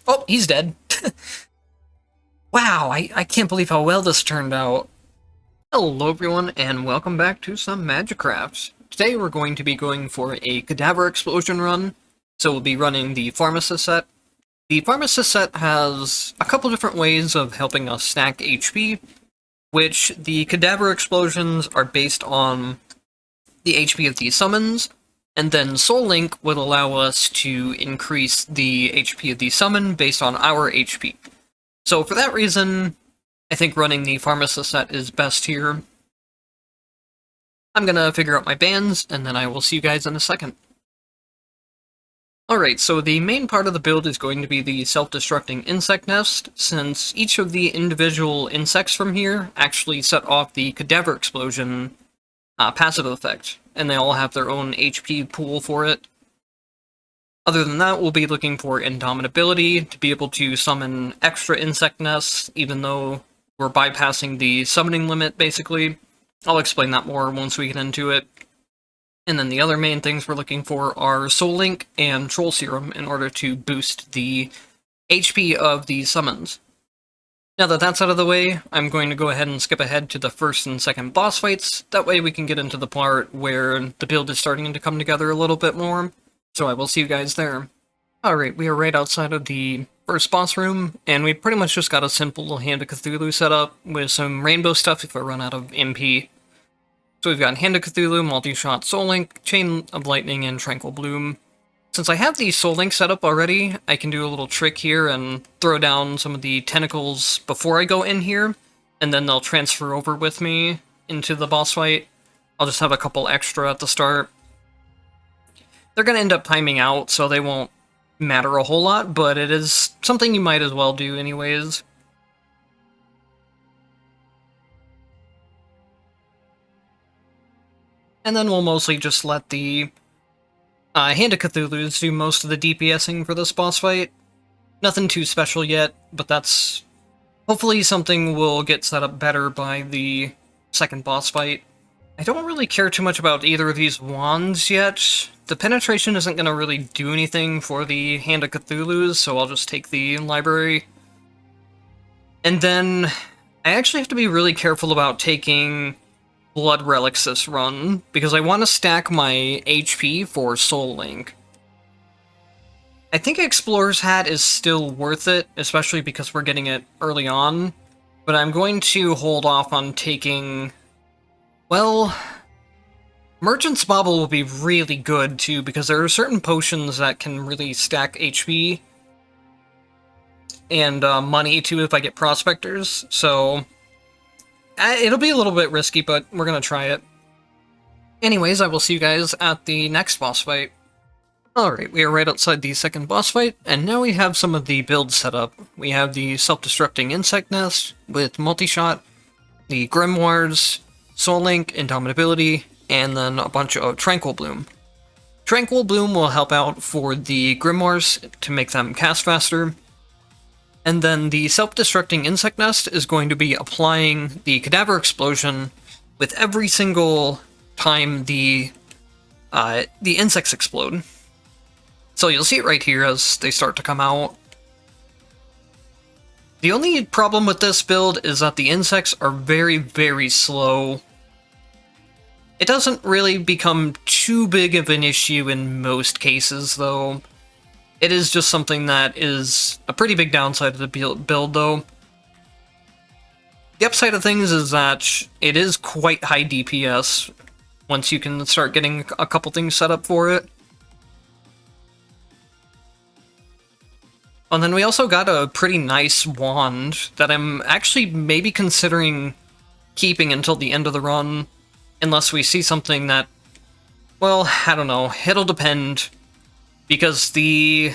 Oh, he's dead. Wow, I can't believe how well this turned out. Hello everyone, and welcome back to some Magicraft. Today we're going to be going for a Cadaver explosion run, so we'll be running the Pharmacist set. The Pharmacist set has a couple different ways of helping us stack HP, which the Cadaver explosions are based on the HP of the summons, and then Soul Link would allow us to increase the HP of the summon based on our HP. So for that reason, I think running the Pharmacist set is best here. I'm gonna figure out my bands, and then I will see you guys in a second. Alright, so the main part of the build is going to be the self-destructing insect nest, since each of the individual insects from here actually set off the Cadaver explosion passive effect, and they all have their own HP pool for it. Other than that, we'll be looking for Indomitability to be able to summon extra insect nests, even though we're bypassing the summoning limit, basically. I'll explain that more once we get into it. And then the other main things we're looking for are Soul Link and Troll Serum in order to boost the HP of the summons. Now that that's out of the way, I'm going to go ahead and skip ahead to the first and second boss fights. That way we can get into the part where the build is starting to come together a little bit more. So I will see you guys there. Alright, we are right outside of the first boss room, and we pretty much just got a simple Hand of Cthulhu setup with some rainbow stuff if I run out of MP. So we've got Hand of Cthulhu, Multi-Shot, Soul Link, Chain of Lightning, and Tranquil Bloom. Since I have the Soul Link set up already, I can do a little trick here and throw down some of the tentacles before I go in here, and then they'll transfer over with me into the boss fight. I'll just have a couple extra at the start. They're going to end up timing out, so they won't matter a whole lot, but it is something you might as well do anyways. And then we'll mostly just let the Hand of Cthulhu's do most of the DPSing for this boss fight. Nothing too special yet, but that's hopefully something we'll get set up better by the second boss fight. I don't really care too much about either of these wands yet. The penetration isn't going to really do anything for the Hand of Cthulhu's, so I'll just take the library. And then I actually have to be really careful about taking Blood Relics this run, because I want to stack my HP for Soul Link. I think Explorer's Hat is still worth it, especially because we're getting it early on, but I'm going to hold off on taking... well, Merchant's Bauble will be really good too, because there are certain potions that can really stack HP and money too if I get Prospectors, so it'll be a little bit risky, but we're gonna try it. Anyways, I will see you guys at the next boss fight. Alright, we are right outside the second boss fight, and now we have some of the builds set up. We have the Self-Destructing Insect Nest with Multi-Shot, the Grimoires, Soul Link, Indomitability, and then a bunch of Tranquil Bloom. Tranquil Bloom will help out for the Grimoires to make them cast faster. And then the Self-Destructing Insect Nest is going to be applying the Cadaver Explosion with every single time the insects explode. So you'll see it right here as they start to come out. The only problem with this build is that the insects are very, very slow. It doesn't really become too big of an issue in most cases, though. It is just something that is a pretty big downside of the build, though. The upside of things is that it is quite high DPS once you can start getting a couple things set up for it. And then we also got a pretty nice wand that I'm actually maybe considering keeping until the end of the run, unless we see something that, well, I don't know, it'll depend, because the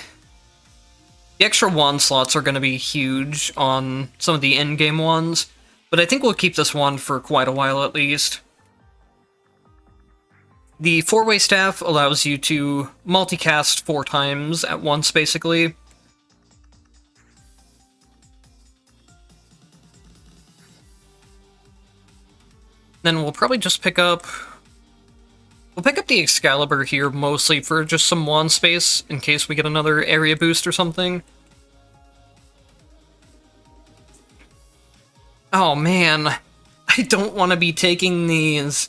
extra wand slots are going to be huge on some of the in-game ones, but I think we'll keep this wand for quite a while at least. The 4-way staff allows you to multicast 4 times at once, basically. Then we'll probably just pick up... we'll pick up the Excalibur here, mostly for just some wand space, in case we get another area boost or something. Oh man, I don't want to be taking these.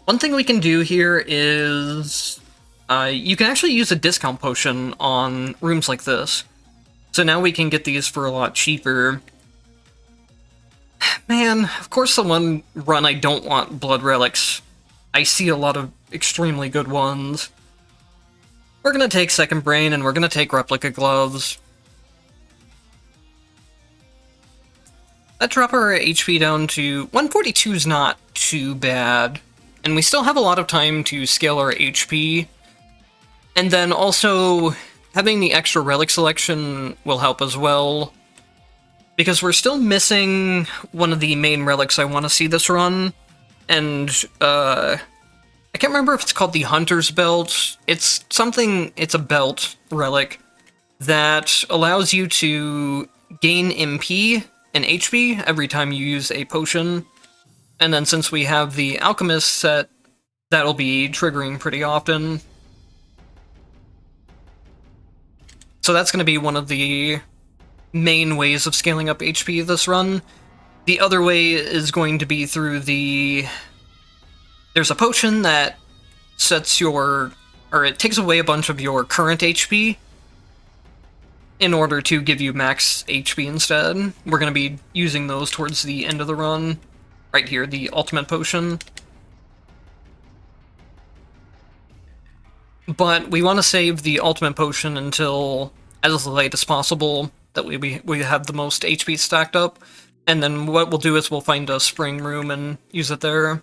One thing we can do here is you can actually use a discount potion on rooms like this. So now we can get these for a lot cheaper. Man, of course the one run I don't want blood relics. I see a lot of extremely good ones. We're gonna take Second Brain and we're gonna take replica gloves. That drop our HP down to 142 is not too bad. And we still have a lot of time to scale our HP. And then also, having the extra relic selection will help as well. Because we're still missing one of the main relics I want to see this run. And, I can't remember if it's called the Hunter's Belt. It's a belt relic that allows you to gain MP and HP every time you use a potion. And then since we have the Alchemist set, that'll be triggering pretty often. So that's going to be one of the main ways of scaling up HP this run. The other way is going to be through there's a potion that sets it takes away a bunch of your current HP in order to give you max HP instead. We're going to be using those towards the end of the run. Right here, the ultimate potion. But we want to save the ultimate potion until as late as possible, that we have the most HP stacked up. And then what we'll do is we'll find a spring room and use it there.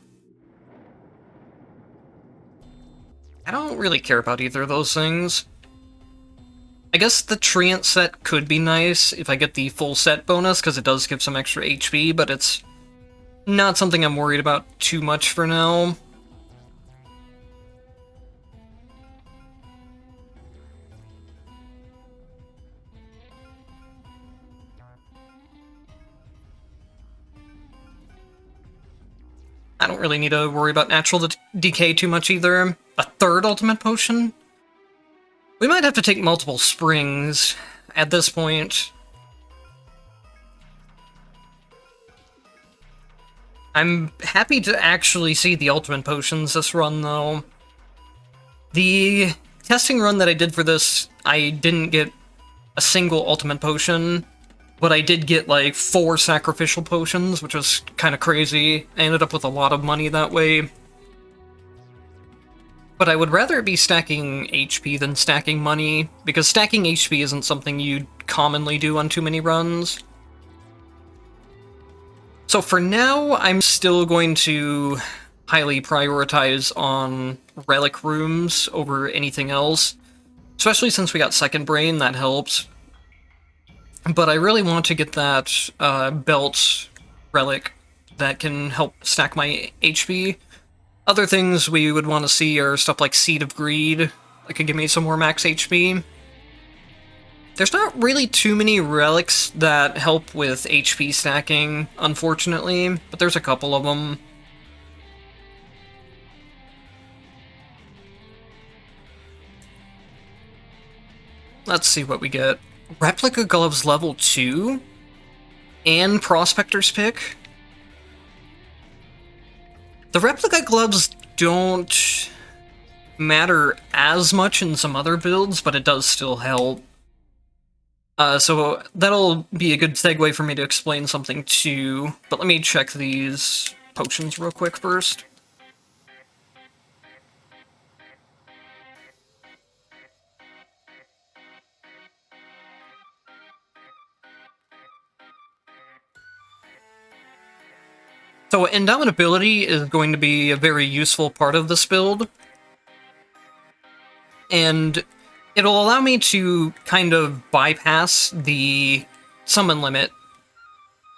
I don't really care about either of those things. I guess the Treant set could be nice if I get the full set bonus, because it does give some extra HP, but it's not something I'm worried about too much for now. I don't really need to worry about natural decay too much either. A third ultimate potion? We might have to take multiple springs at this point. I'm happy to actually see the ultimate potions this run, though. The testing run that I did for this, I didn't get a single ultimate potion, but I did get like 4 sacrificial potions, which was kind of crazy. I ended up with a lot of money that way. But I would rather be stacking HP than stacking money, because stacking HP isn't something you'd commonly do on too many runs. So for now, I'm still going to highly prioritize on relic rooms over anything else. Especially since we got Second Brain, that helps. But I really want to get that belt relic that can help stack my HP. Other things we would want to see are stuff like Seed of Greed, that could give me some more max HP. There's not really too many relics that help with HP stacking, unfortunately, but there's a couple of them. Let's see what we get. Replica Gloves level 2? And Prospector's Pick? The Replica Gloves don't matter as much in some other builds, but it does still help. So that'll be a good segue for me to explain something too, but let me check these potions real quick first. So Indomitability is going to be a very useful part of this build, and it'll allow me to kind of bypass the summon limit.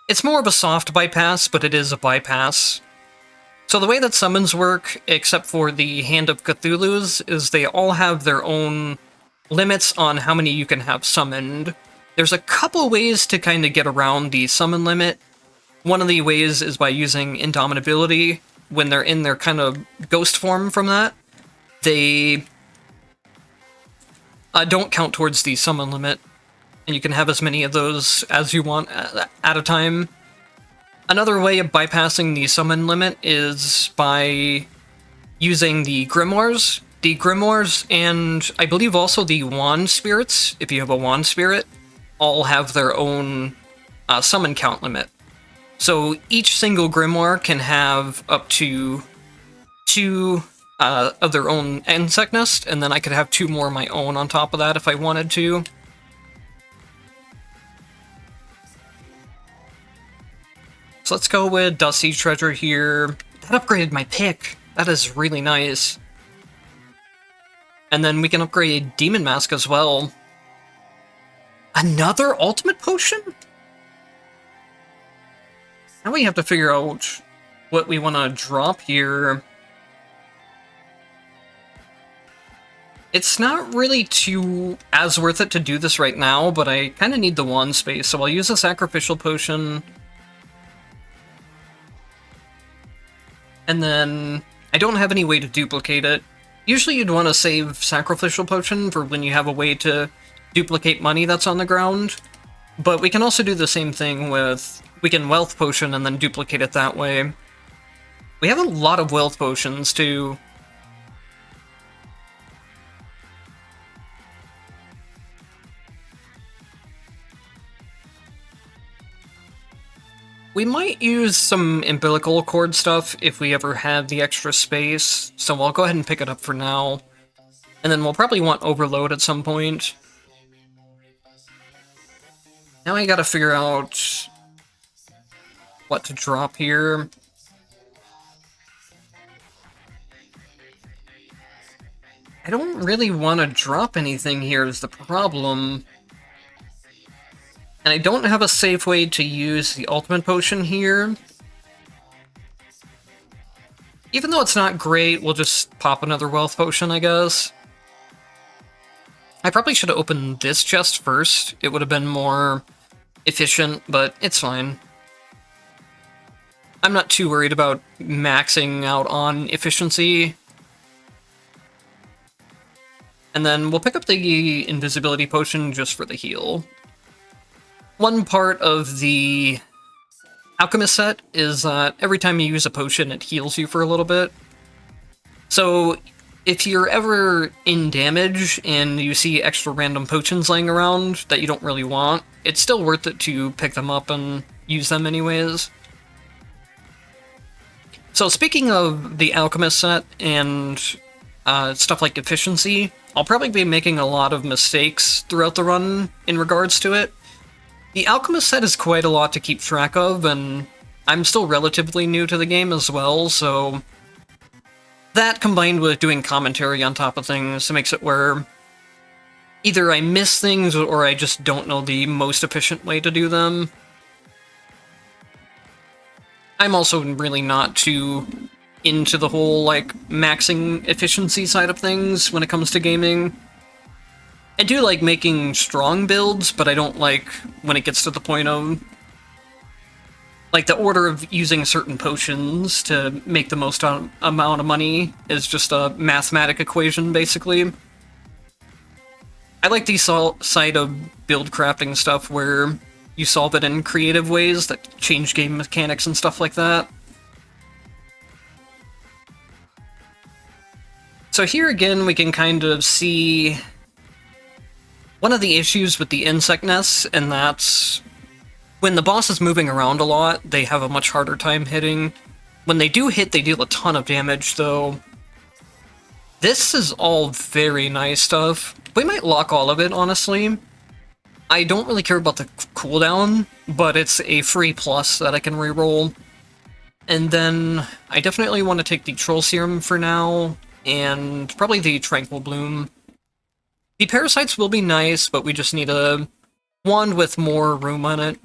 It's more of a soft bypass, but it is a bypass. So the way that summons work, except for the Hand of Cthulhu's, is they all have their own limits on how many you can have summoned. There's a couple ways to kind of get around the summon limit. One of the ways is by using Indomitability. When they're in their kind of ghost form from that, they don't count towards the summon limit, and you can have as many of those as you want at a time. Another way of bypassing the summon limit is by using the grimoires. The grimoires, and I believe also the wand spirits, if you have a wand spirit, all have their own summon count limit. So each single grimoire can have up to 2 of their own insect nest, and then I could have 2 more of my own on top of that if I wanted to. So let's go with Dusty Treasure here. That upgraded my pick. That is really nice. And then we can upgrade Demon Mask as well. Another ultimate potion? Now we have to figure out what we want to drop here. It's not really as worth it to do this right now, but I kind of need the wand space, so I'll use a Sacrificial Potion. And then I don't have any way to duplicate it. Usually you'd want to save Sacrificial Potion for when you have a way to duplicate money that's on the ground. But we can also do the same thing with... We can Wealth Potion and then duplicate it that way. We have a lot of Wealth Potions, too. We might use some umbilical cord stuff if we ever have the extra space, so I'll go ahead and pick it up for now. And then we'll probably want Overload at some point. Now I gotta figure out what to drop here. I don't really want to drop anything here is the problem. And I don't have a safe way to use the Ultimate Potion here. Even though it's not great, we'll just pop another Wealth Potion, I guess. I probably should have opened this chest first. It would have been more efficient, but it's fine. I'm not too worried about maxing out on efficiency. And then we'll pick up the Invisibility Potion just for the heal. One part of the Alchemist set is that every time you use a potion, it heals you for a little bit. So if you're ever in damage and you see extra random potions laying around that you don't really want, it's still worth it to pick them up and use them anyways. So speaking of the Alchemist set and stuff like efficiency, I'll probably be making a lot of mistakes throughout the run in regards to it. The Alchemist set is quite a lot to keep track of, and I'm still relatively new to the game as well, so that combined with doing commentary on top of things makes it where either I miss things or I just don't know the most efficient way to do them. I'm also really not too into the whole, like, maxing efficiency side of things when it comes to gaming. I do like making strong builds, but I don't like when it gets to the point of, like, the order of using certain potions to make the most amount of money is just a mathematic equation, basically. I like the side of build crafting stuff where you solve it in creative ways that change game mechanics and stuff like that. So here again, we can kind of see one of the issues with the insect nests, and that's when the boss is moving around a lot, they have a much harder time hitting. When they do hit, they deal a ton of damage, though. This is all very nice stuff. We might lock all of it, honestly. I don't really care about the cooldown, but it's a free plus that I can reroll. And then I definitely want to take the Troll Serum for now, and probably the Tranquil Bloom. The Parasites will be nice, but we just need a wand with more room on it.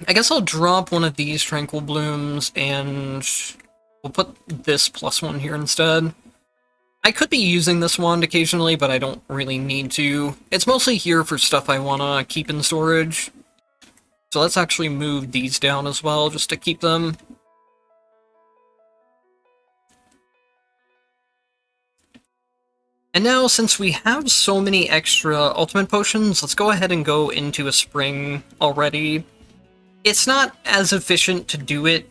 I guess I'll drop one of these Tranquil Blooms, and we'll put this +1 here instead. I could be using this wand occasionally, but I don't really need to. It's mostly here for stuff I want to keep in storage. So let's actually move these down as well, just to keep them. And now, since we have so many extra ultimate potions, let's go ahead and go into a spring already. It's not as efficient to do it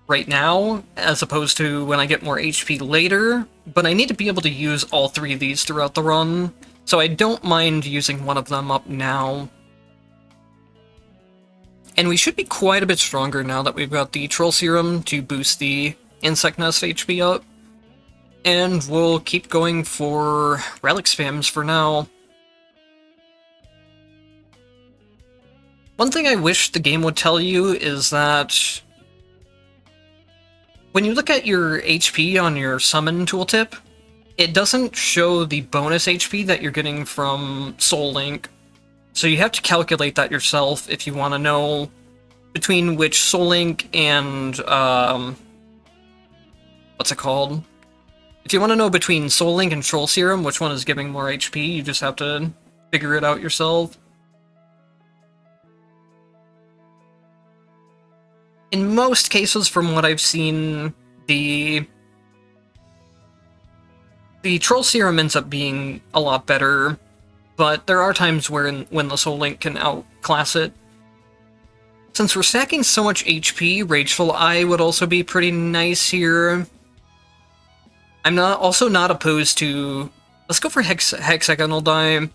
right now, as opposed to when I get more HP later, but I need to be able to use all three of these throughout the run, so I don't mind using one of them up now. And we should be quite a bit stronger now that we've got the Troll Serum to boost the Insect Nest HP up. And we'll keep going for Relic Spams for now. One thing I wish the game would tell you is that when you look at your HP on your summon tooltip, it doesn't show the bonus HP that you're getting from Soul Link. So you have to calculate that yourself if you want to know between which Soul Link and, what's it called? If you want to know between Soul Link and Troll Serum, which one is giving more HP, you just have to figure it out yourself. In most cases, from what I've seen, the Troll Serum ends up being a lot better, but there are times when the Soul Link can outclass it. Since we're stacking so much HP, Rageful Eye would also be pretty nice here. I'm also not opposed to... Let's go for Hexagonal Die,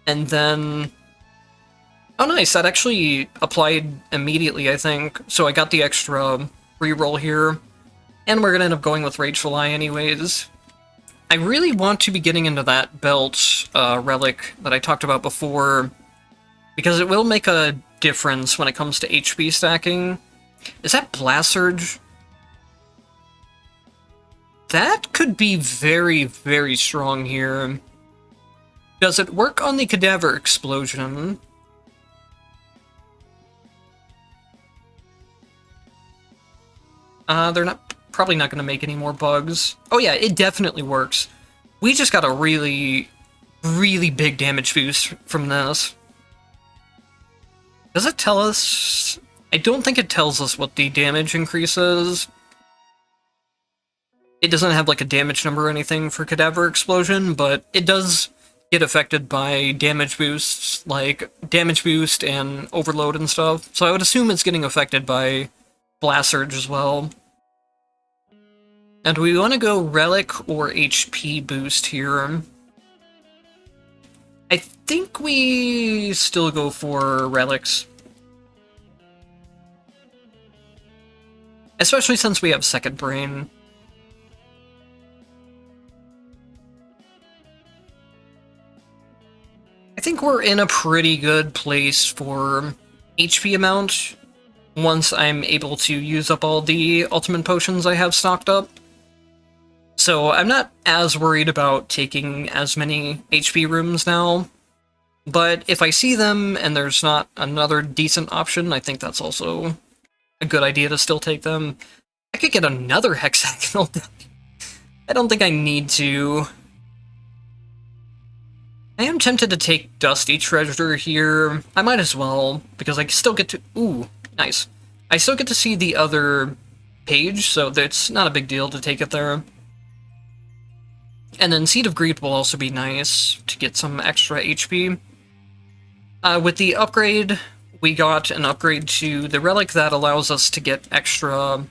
and then... Oh nice, that actually applied immediately, I think, so I got the extra reroll here. And we're gonna end up going with Rageful Eye anyways. I really want to be getting into that belt relic that I talked about before, because it will make a difference when it comes to HP stacking. Is that Blast Surge? That could be very, very strong here. Does it work on the Cadaver Explosion? They're probably not going to make any more bugs. Oh yeah, it definitely works. We just got a really, really big damage boost from this. Does it tell us? I don't think it tells us what the damage increase is. It doesn't have like a damage number or anything for Cadaver Explosion, but it does get affected by damage boosts, like damage boost and overload and stuff. So I would assume it's getting affected by Blast Surge as well. And do we want to go Relic or HP boost here? I think we still go for Relics. Especially since we have Second Brain. I think we're in a pretty good place for HP amount once I'm able to use up all the ultimate potions I have stocked up. So I'm not as worried about taking as many HP rooms now, but if I see them and there's not another decent option, I think that's also a good idea to still take them. I could get another hexagonal deck. I don't think I need to. I am tempted to take Dusty Treasure here. I might as well, because I still get to... Ooh, nice. I still get to see the other page, so it's not a big deal to take it there. And then Seed of Greed will also be nice to get some extra HP. With the upgrade, we got an upgrade to the relic that allows us to get extra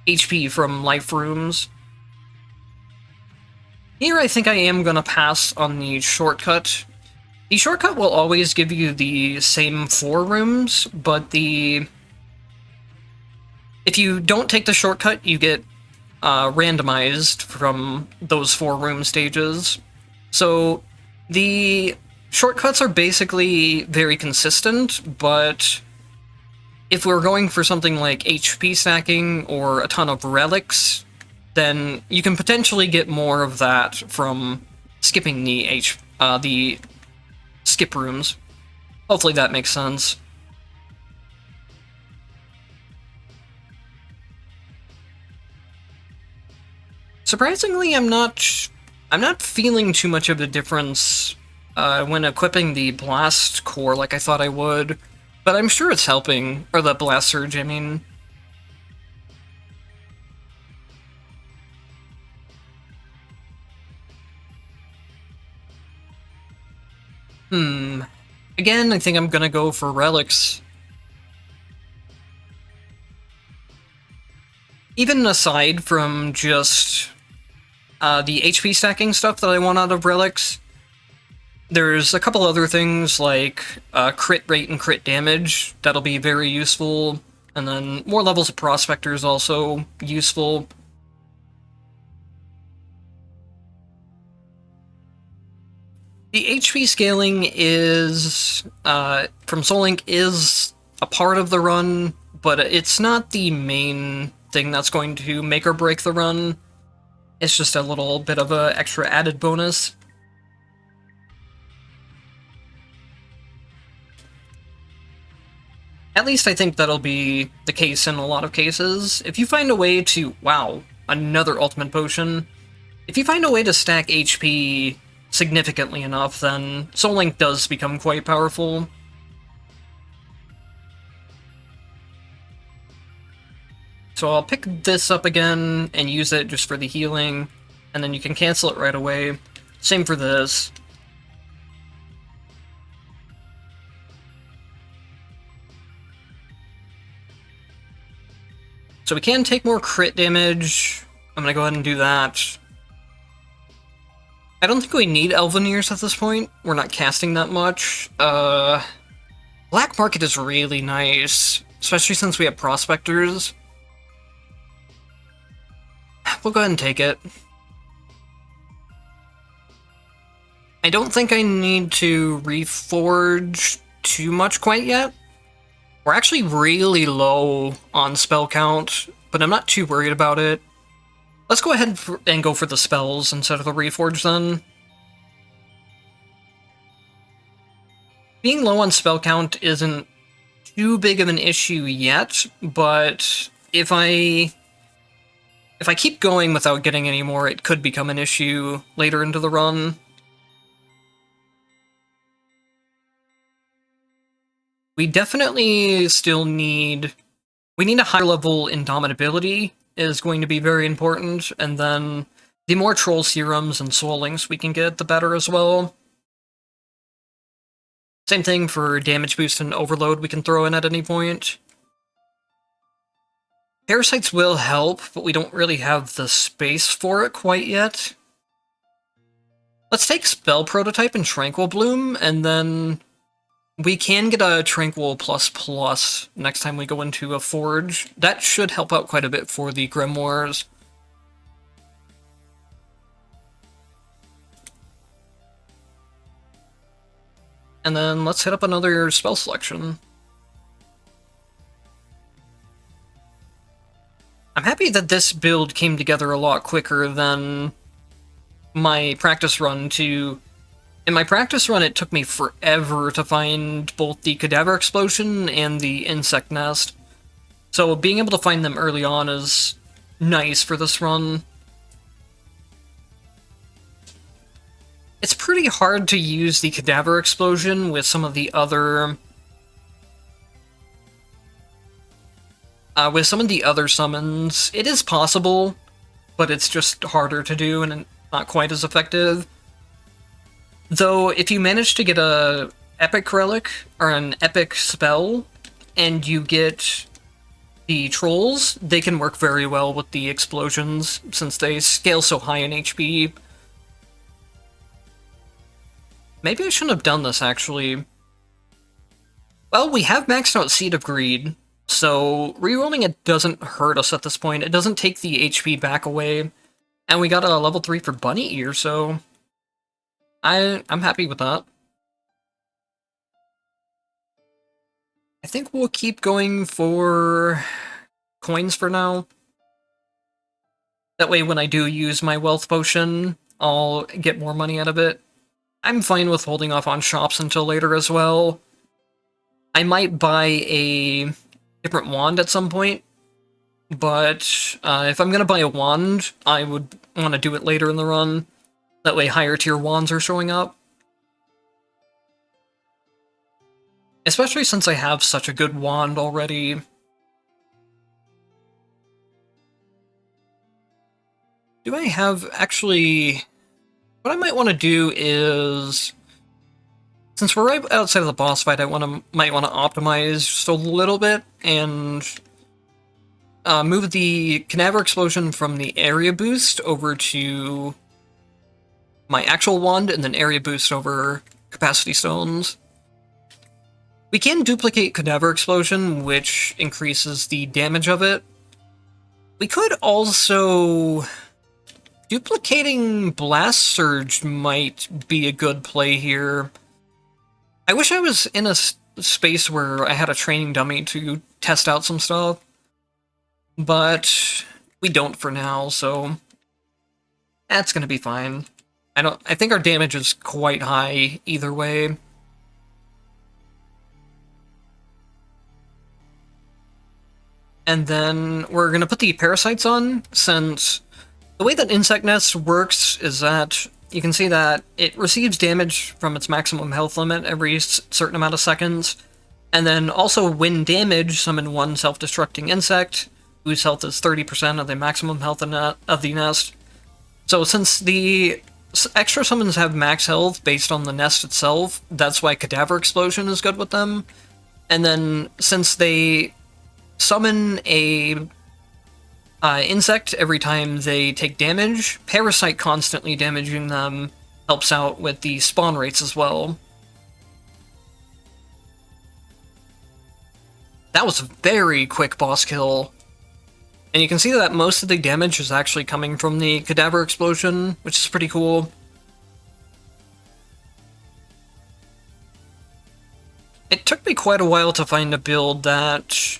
HP from life rooms. Here I think I am going to pass on the shortcut. The shortcut will always give you the same 4 rooms, but if you don't take the shortcut, you get randomized from those 4 room stages. So the shortcuts are basically very consistent, but if we're going for something like HP stacking or a ton of relics, then you can potentially get more of that from skipping the skip rooms. Hopefully that makes sense. Surprisingly, I'm not feeling too much of a difference when equipping the Blast Core like I thought I would, but I'm sure it's helping, or the Blast Surge, I mean. Again, I think I'm gonna go for relics. even aside from just the HP stacking stuff that I want out of relics, there's a couple other things like crit rate and crit damage that'll be very useful, and then more levels of Prospector is also useful. The HP scaling is, from Soul Link, is a part of the run, but it's not the main thing that's going to make or break the run. It's just a little bit of an extra added bonus. At least I think that'll be the case in a lot of cases. If you find a way to... Wow, another ultimate potion. If you find a way to stack HP significantly enough, then Soul Link does become quite powerful. So I'll pick this up again and use it just for the healing, and then you can cancel it right away. Same for this. So we can take more crit damage. I'm gonna go ahead and do that. I don't think we need Elven Ears at this point. We're not casting that much. Black Market is really nice, especially since we have Prospectors. We'll go ahead and take it. I don't think I need to reforge too much quite yet. We're actually really low on spell count, but I'm not too worried about it. Let's go ahead and go for the spells instead of the reforge then. Being low on spell count isn't too big of an issue yet, but if I keep going without getting any more, it could become an issue later into the run. We definitely still need... We need a higher level Indomitability is going to be very important, and then the more Troll Serums and Soul Links we can get, the better as well. Same thing for damage boost and overload we can throw in at any point. Parasites will help, but we don't really have the space for it quite yet. Let's take Spell Prototype and Tranquil Bloom, and then we can get a Tranquil ++ next time we go into a Forge. That should help out quite a bit for the Grimoires. And then let's hit up another spell selection. I'm happy that this build came together a lot quicker than my practice run to... In my practice run, it took me forever to find both the Cadaver Explosion and the Insect Nest. So being able to find them early on is nice for this run. It's pretty hard to use the Cadaver Explosion with some of the other... summons. It is possible, but it's just harder to do and not quite as effective. Though, if you manage to get a epic relic, or an epic spell, and you get the trolls, they can work very well with the explosions, since they scale so high in HP. Maybe I shouldn't have done this, actually. Well, we have maxed out Seed of Greed, so rerolling it doesn't hurt us at this point. It doesn't take the HP back away, and we got a level 3 for Bunny Ear, so... I'm happy with that. I think we'll keep going for coins for now. That way when I do use my wealth potion, I'll get more money out of it. I'm fine with holding off on shops until later as well. I might buy a different wand at some point, but if I'm gonna buy a wand, I would want to do it later in the run. That way higher tier wands are showing up. Especially since I have such a good wand already. Do I have... Actually... What I might want to do is... Since we're right outside of the boss fight, I might want to optimize just a little bit, and... move the Cadaver Explosion from the area boost over to my actual wand, and then area boost over Capacity Stones. We can duplicate Cadaver Explosion, which increases the damage of it. We could also... Duplicating Blast Surge might be a good play here. I wish I was in a space where I had a training dummy to test out some stuff, but we don't for now, so that's gonna be fine. I think our damage is quite high either way. And then we're gonna put the parasites on, since the way that Insect Nest works is that you can see that it receives damage from its maximum health limit every certain amount of seconds, and then also when damaged, summon one self-destructing insect, whose health is 30% of the maximum health of the nest. So since the extra summons have max health based on the nest itself, that's why Cadaver Explosion is good with them. And then since they summon a insect every time they take damage, Parasite constantly damaging them helps out with the spawn rates as well. That was a very quick boss kill. And you can see that most of the damage is actually coming from the Cadaver Explosion, which is pretty cool. It took me quite a while to find a build that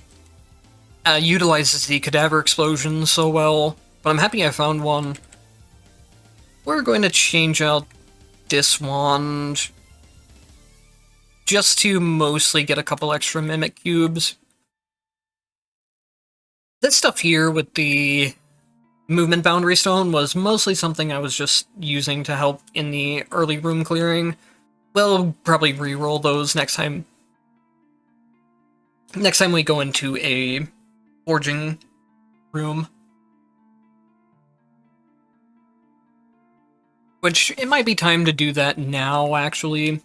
utilizes the Cadaver Explosion so well, but I'm happy I found one. We're going to change out this wand just to mostly get a couple extra Mimic Cubes. This stuff here with the Movement Boundary Stone was mostly something I was just using to help in the early room clearing. We'll probably re-roll those next time we go into a forging room. Which, it might be time to do that now, actually.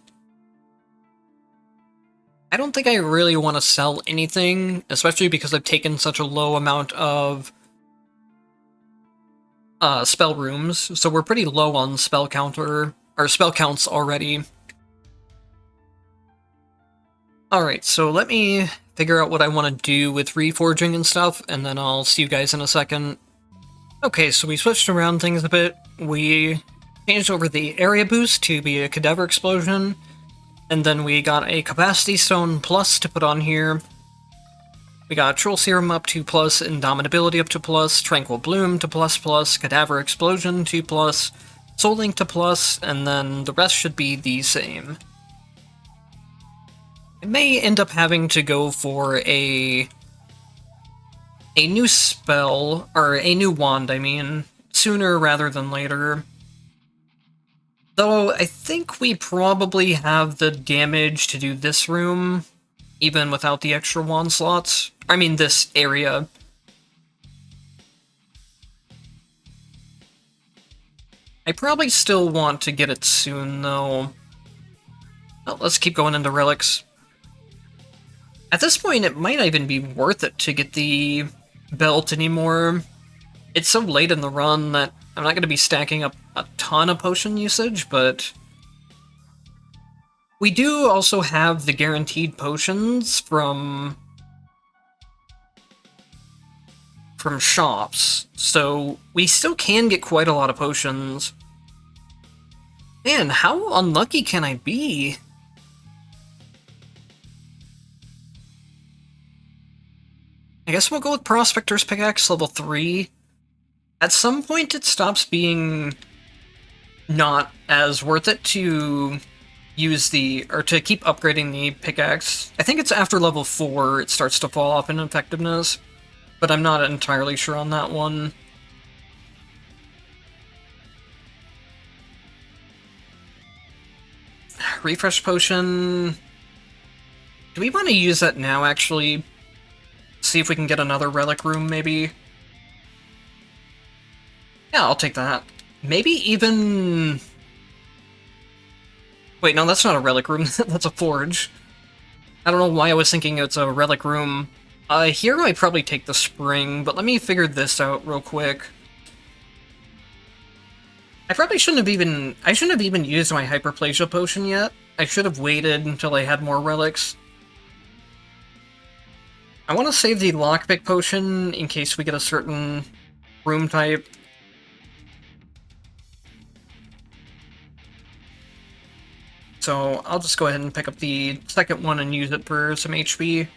I don't think I really want to sell anything, especially because I've taken such a low amount of spell rooms, so we're pretty low on spell counter, or spell counts already. Alright, so let me figure out what I want to do with reforging and stuff, and then I'll see you guys in a second. Okay, so we switched around things a bit. We changed over the area boost to be a Cadaver Explosion, and then we got a Capacity Stone Plus to put on here. We got Troll Serum up to plus, Indomitability up to plus, Tranquil Bloom to plus, Cadaver Explosion to plus, Soul Link to plus, and then the rest should be the same. I may end up having to go for a new spell, or a new wand, I mean, sooner rather than later. Though, I think we probably have the damage to do this room, even without the extra wand slots. I mean, this area. I probably still want to get it soon, though. Well, let's keep going into relics. At this point, it might not even be worth it to get the belt anymore. It's so late in the run that I'm not going to be stacking up a ton of potion usage, but we do also have the guaranteed potions from shops, so we still can get quite a lot of potions. Man, how unlucky can I be? I guess we'll go with Prospector's Pickaxe level 3. At some point it stops being not as worth it to use to keep upgrading the pickaxe. I think it's after level 4 it starts to fall off in effectiveness, but I'm not entirely sure on that one. Refresh potion. Do we want to use that now, actually? See if we can get another relic room, maybe? Yeah, I'll take that. Maybe even... Wait, no, that's not a relic room. That's a forge. I don't know why I was thinking it's a relic room Here I'd probably take the spring, but let me figure this out real quick. I probably shouldn't have even used my hyperplasia potion yet. I should have waited until I had more relics. I want to save the lockpick potion in case we get a certain room type. So I'll just go ahead and pick up the second one and use it for some HP.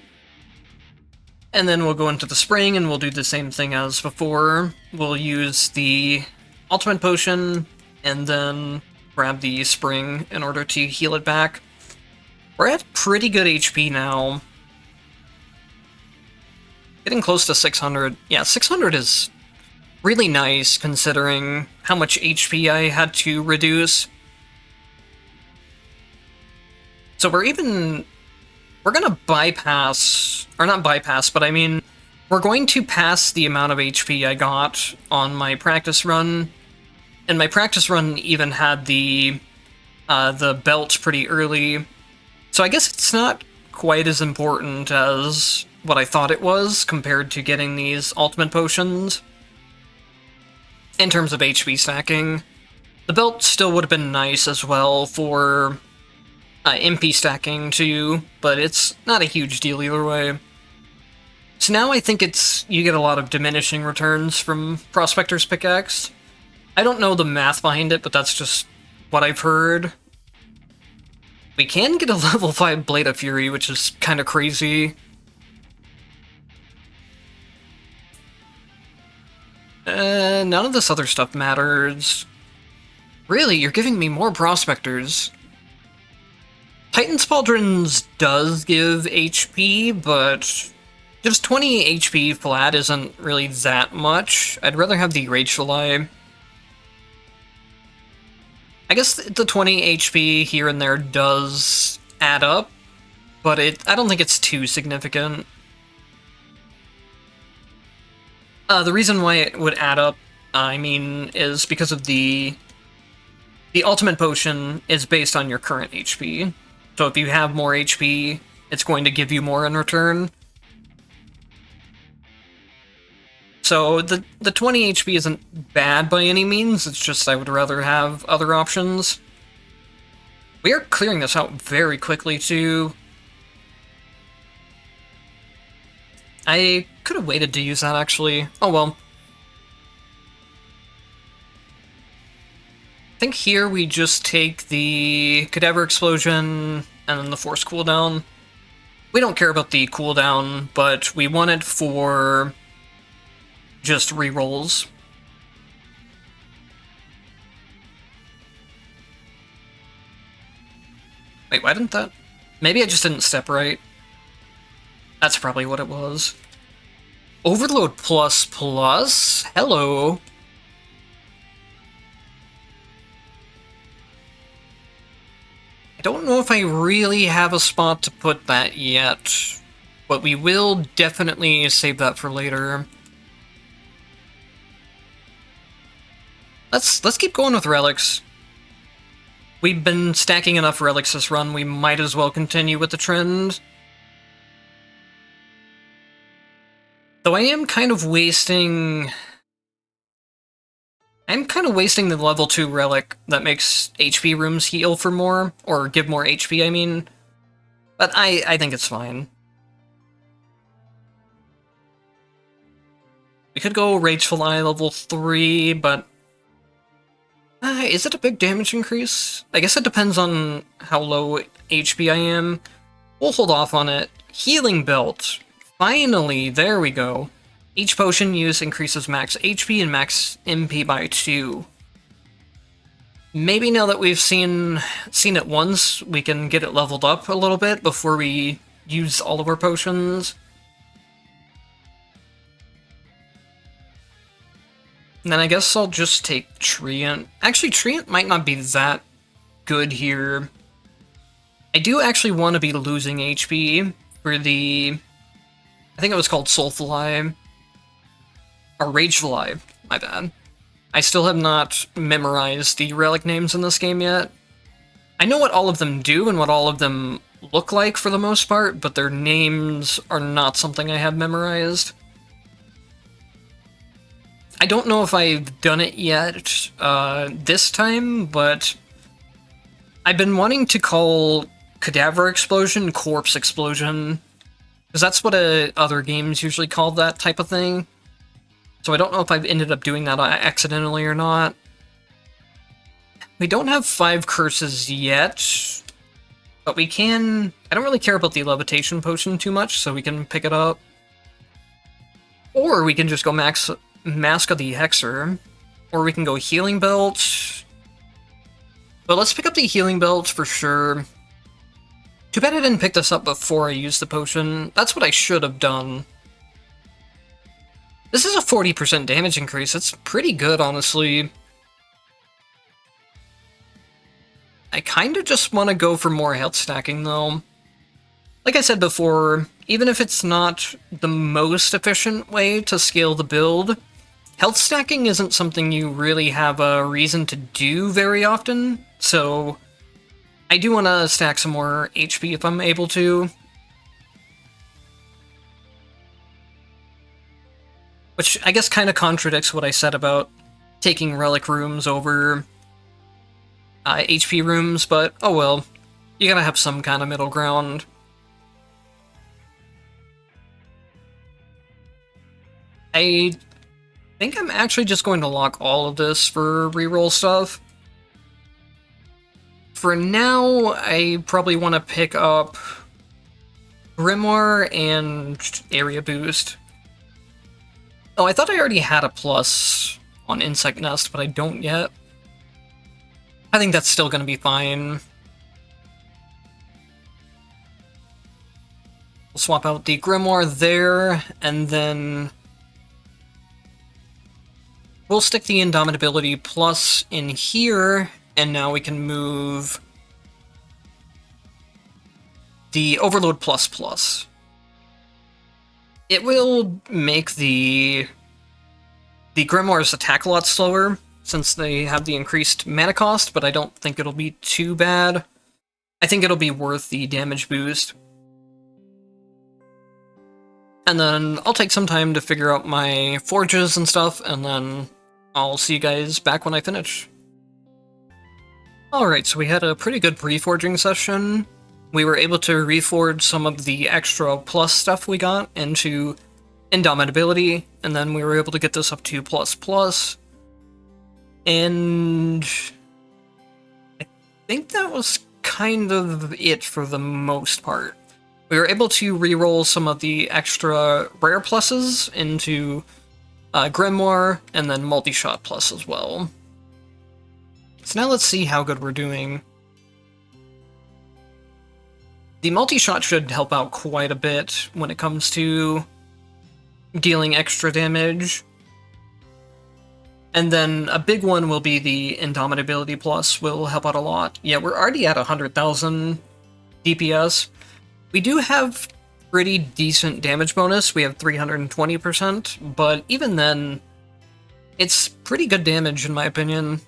And then we'll go into the spring and we'll do the same thing as before. We'll use the ultimate potion and then grab the spring in order to heal it back. We're at pretty good HP now. Getting close to 600. Yeah, 600 is really nice considering how much HP I had to reduce. So we're gonna bypass, or not bypass, but I mean, we're going to pass the amount of HP I got on my practice run. And my practice run even had the belt pretty early. So I guess it's not quite as important as what I thought it was compared to getting these ultimate potions. In terms of HP stacking, the belt still would have been nice as well for MP stacking too, but it's not a huge deal either way. So now I think you get a lot of diminishing returns from Prospector's Pickaxe. I don't know the math behind it, but that's just what I've heard. We can get a level 5 Blade of Fury, which is kind of crazy. None of this other stuff matters. Really, you're giving me more Prospectors. Titan Pauldrons does give HP, but just 20 HP flat isn't really that much. I'd rather have the Rageful Eye. I guess the 20 HP here and there does add up, but I don't think it's too significant. The reason why it would add up, I mean, is because of the ultimate potion is based on your current HP. So if you have more HP, it's going to give you more in return. So the 20 HP isn't bad by any means, it's just I would rather have other options. We are clearing this out very quickly too. I could have waited to use that actually. Oh well. I think here we just take the Cadaver Explosion and then the Force cooldown. We don't care about the cooldown, but we want it for just rerolls. Wait, why didn't that? Maybe I just didn't step right. That's probably what it was. Overload plus plus? Hello. I don't know if I really have a spot to put that yet, but we will definitely save that for later. Let's keep going with relics. We've been stacking enough relics this run, we might as well continue with the trend. Though I am kind of wasting... the level 2 relic that makes HP rooms heal for more, or give more HP, I mean. But I think it's fine. We could go Rageful Eye level 3, but... is it a big damage increase? I guess it depends on how low HP I am. We'll hold off on it. Healing Belt. Finally, there we go. Each potion used increases max HP and max MP by 2. Maybe now that we've seen it once, we can get it leveled up a little bit before we use all of our potions. And then I guess I'll just take Treant. Actually, Treant might not be that good here. I do actually want to be losing HP for the... I think it was called Soulful Eye. Or Rageful Eye, my bad. I still have not memorized the relic names in this game yet. I know what all of them do and what all of them look like for the most part, but their names are not something I have memorized. I don't know if I've done it yet this time, but I've been wanting to call Cadaver Explosion Corpse Explosion, because that's what other games usually call that type of thing. So I don't know if I've ended up doing that accidentally or not. We don't have 5 curses yet, but we can... I don't really care about the levitation potion too much, so we can pick it up. Or we can just go Mask of the Hexer, or we can go Healing Belt. But let's pick up the Healing Belt for sure. Too bad I didn't pick this up before I used the potion. That's what I should have done. This is a 40% damage increase. It's pretty good, honestly. I kind of just want to go for more health stacking, though. Like I said before, even if it's not the most efficient way to scale the build, health stacking isn't something you really have a reason to do very often, so I do want to stack some more HP if I'm able to. Which I guess kind of contradicts what I said about taking relic rooms over HP rooms, but oh well. You gotta have some kind of middle ground. I think I'm actually just going to lock all of this for reroll stuff. For now, I probably want to pick up Grimoire and Area Boost. Oh, I thought I already had a plus on Insect Nest, but I don't yet. I think that's still going to be fine. We'll swap out the Grimoire there, and then we'll stick the Indomitability plus in here, and now we can move the Overload plus plus. It will make the Grimoires attack a lot slower, since they have the increased mana cost, but I don't think it'll be too bad. I think it'll be worth the damage boost. And then I'll take some time to figure out my forges and stuff, and then I'll see you guys back when I finish. Alright, so we had a pretty good pre-forging session. We were able to reforge some of the extra plus stuff we got into Indomitability, and then we were able to get this up to plus. And I think that was kind of it for the most part. We were able to reroll some of the extra rare pluses into Grimoire, and then multi-shot plus as well. So now let's see how good we're doing. The multi-shot should help out quite a bit when it comes to dealing extra damage. And then a big one will be the Indomitability plus, will help out a lot. Yeah, we're already at 100,000 DPS. We do have pretty decent damage bonus. We have 320%, but even then, it's pretty good damage in my opinion.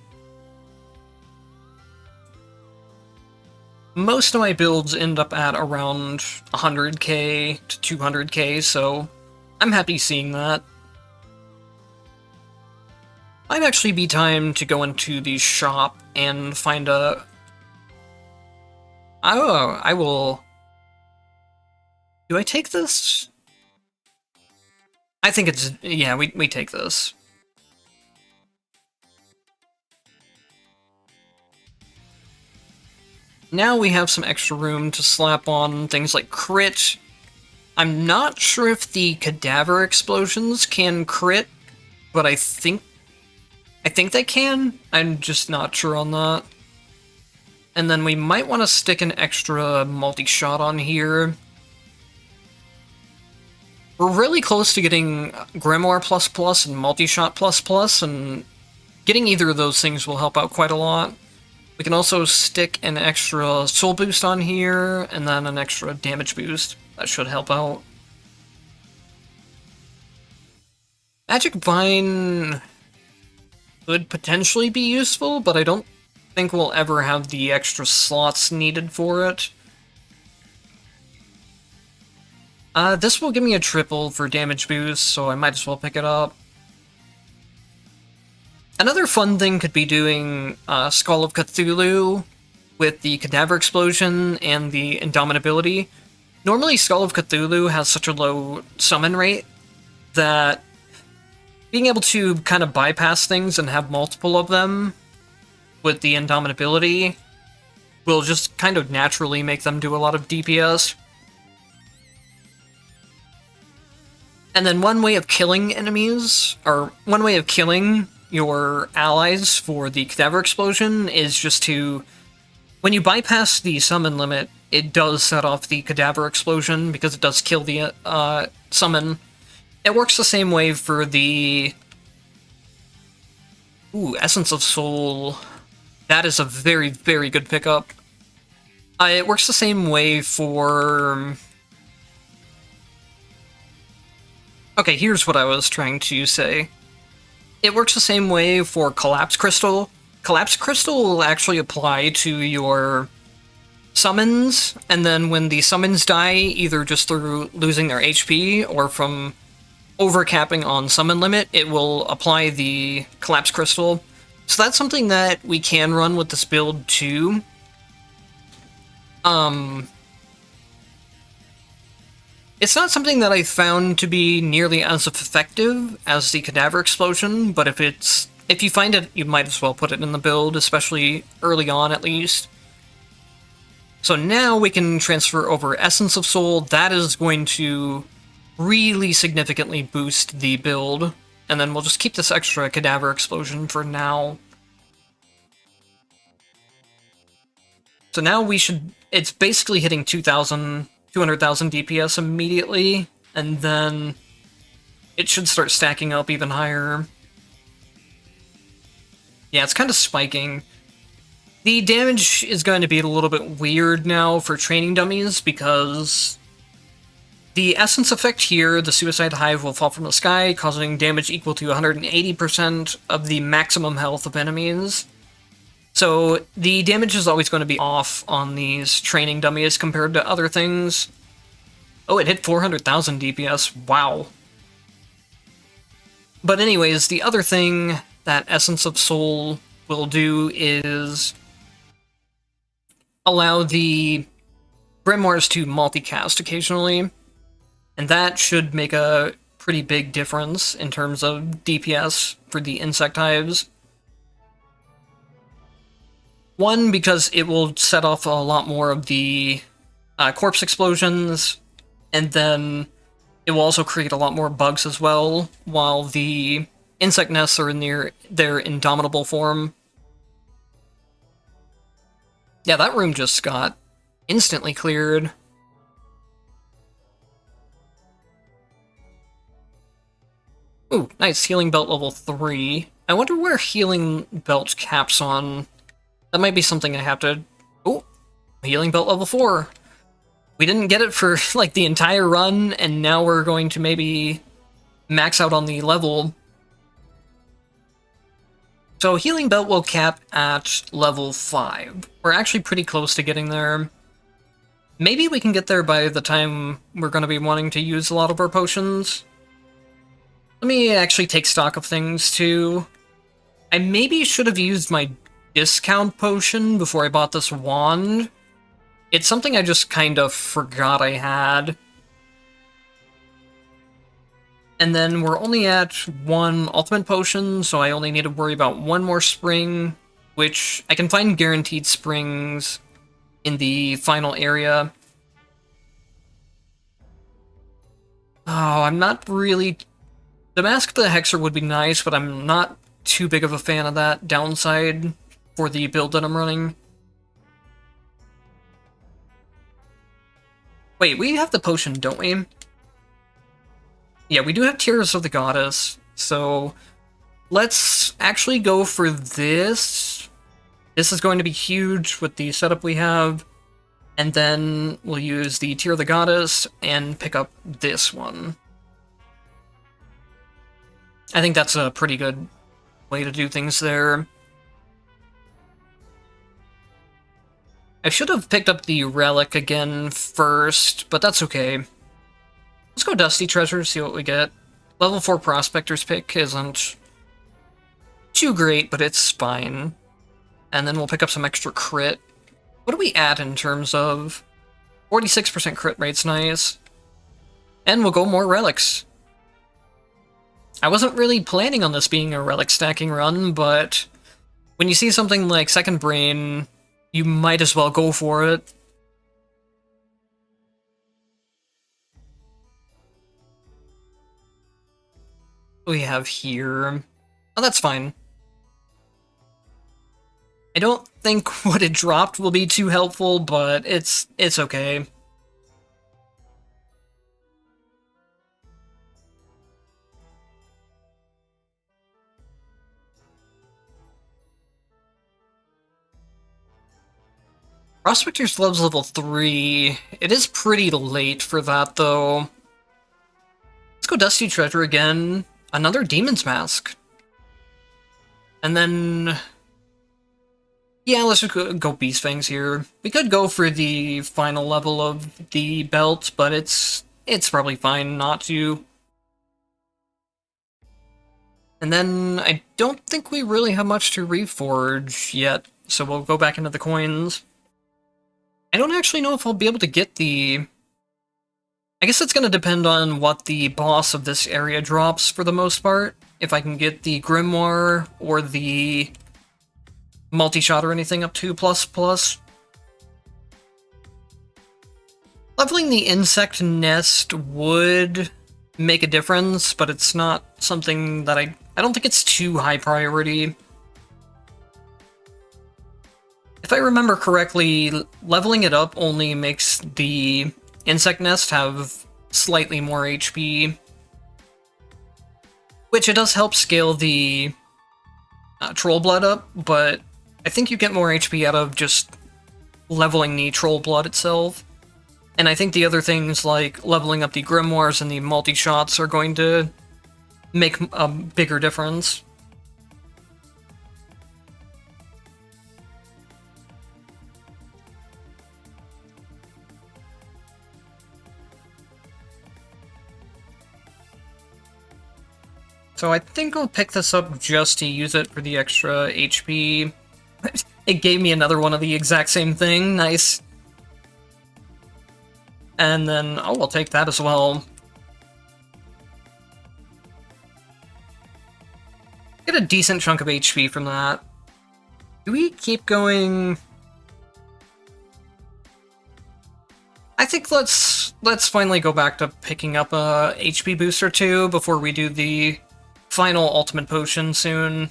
Most of my builds end up at around 100k to 200k, so I'm happy seeing that. Might actually be time to go into the shop and find a... Oh, I will... Do I take this? I think it's... Yeah, we take this. Now we have some extra room to slap on things like crit. I'm not sure if the Cadaver explosions can crit, but I think they can. I'm just not sure on that. And then we might want to stick an extra multi-shot on here. We're really close to getting Grimoire plus plus and multi-shot plus plus, and getting either of those things will help out quite a lot. We can also stick an extra soul boost on here, and then an extra damage boost. That should help out. Magic Vine could potentially be useful, but I don't think we'll ever have the extra slots needed for it. This will give me a triple for damage boost, so I might as well pick it up. Another fun thing could be doing Skull of Cthulhu with the Cadaver Explosion and the Indomitability. Normally, Skull of Cthulhu has such a low summon rate that being able to kind of bypass things and have multiple of them with the Indomitability will just kind of naturally make them do a lot of DPS. And then one way of killing enemies, or one way of killing your allies for the Cadaver Explosion is just to, when you bypass the summon limit, it does set off the Cadaver Explosion because it does kill the summon. It works the same way for the... Ooh, Essence of Soul. That is a very, very good pickup. It works the same way for... Okay, here's what I was trying to say. It works the same way for Collapse Crystal. Collapse Crystal will actually apply to your summons, and then when the summons die, either just through losing their HP or from overcapping on summon limit, it will apply the Collapse Crystal. So that's something that we can run with this build too. It's not something that I found to be nearly as effective as the Cadaver Explosion, but if you find it, you might as well put it in the build, especially early on at least. So now we can transfer over Essence of Soul. That is going to really significantly boost the build, and then we'll just keep this extra Cadaver Explosion for now. So now we should... It's basically hitting 200,000 DPS immediately, and then it should start stacking up even higher. Yeah, it's kind of spiking. The damage is going to be a little bit weird now for training dummies, because the Essence effect here, the Suicide Hive, will fall from the sky, causing damage equal to 180% of the maximum health of enemies. So the damage is always going to be off on these training dummies compared to other things. Oh, it hit 400,000 DPS. Wow. But anyways, the other thing that Essence of Soul will do is allow the Grimoires to multicast occasionally, and that should make a pretty big difference in terms of DPS for the insect hives. One, because it will set off a lot more of the corpse explosions, and then it will also create a lot more bugs as well, while the insect nests are in their indomitable form. Yeah, that room just got instantly cleared. Ooh, nice, Healing Belt level 3. I wonder where Healing Belt caps on. That might be something I have to... Oh, Healing Belt level 4. We didn't get it for, like, the entire run, and now we're going to maybe max out on the level. So Healing Belt will cap at level 5. We're actually pretty close to getting there. Maybe we can get there by the time we're going to be wanting to use a lot of our potions. Let me actually take stock of things, too. I maybe should have used my discount potion before I bought this wand. It's something I just kind of forgot I had. And then we're only at 1 ultimate potion, so I only need to worry about 1 more spring, which I can find guaranteed springs in the final area. Oh, I'm not really... The Mask of the Hexer would be nice, but I'm not too big of a fan of that downside for the build that I'm running. Wait, we have the potion, don't we? Yeah, we do have Tears of the Goddess, so let's actually go for this. This is going to be huge with the setup we have, and then we'll use the Tear of the Goddess and pick up this one. I think that's a pretty good way to do things there. I should have picked up the relic again first, but that's okay. Let's go Dusty Treasure, see what we get. Level 4 Prospector's Pick isn't too great, but it's fine. And then we'll pick up some extra crit. What do we add in terms of... 46% crit rate's nice. And we'll go more relics. I wasn't really planning on this being a relic stacking run, but when you see something like Second Brain, you might as well go for it. What do we have here? Oh, that's fine. I don't think what it dropped will be too helpful, but it's okay. Prospector's love's level 3. It is pretty late for that, though. Let's go Dusty Treasure again. Another Demon's Mask. And then... yeah, let's just go Beast Fangs here. We could go for the final level of the belt, but it's probably fine not to. And then I don't think we really have much to reforge yet, so we'll go back into the coins. I don't actually know if I'll be able to get the... I guess it's going to depend on what the boss of this area drops for the most part. If I can get the Grimoire or the multi-shot or anything up to ++. Leveling the insect nest would make a difference, but it's not something that I don't think it's too high priority. If I remember correctly, leveling it up only makes the insect nest have slightly more HP, which it does help scale the troll blood up, but I think you get more HP out of just leveling the troll blood itself. And I think the other things like leveling up the grimoires and the multi-shots are going to make a bigger difference. So I think I'll pick this up just to use it for the extra HP. It gave me another one of the exact same thing, nice. And then, oh, I'll take that as well. Get a decent chunk of HP from that. Do we keep going? I think let's finally go back to picking up a HP boost or two before we do the final ultimate potion soon.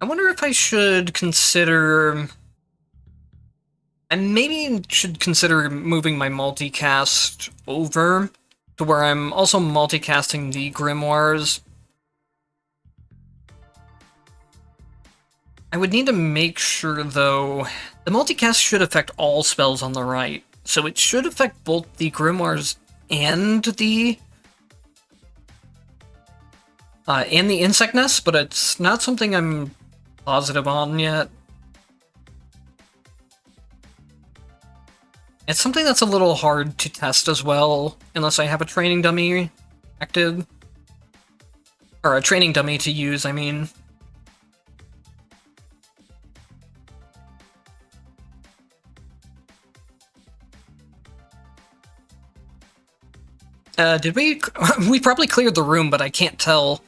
I wonder if I should consider... I maybe should consider moving my multicast over to where I'm also multicasting the grimoires. I would need to make sure, though, the multicast should affect all spells on the right, so it should affect both the grimoires and the insect nest, but it's not something I'm positive on yet. It's something that's a little hard to test as well, unless I have a training dummy active. Or a training dummy to use, I mean. Did we... we probably cleared the room, but I can't tell.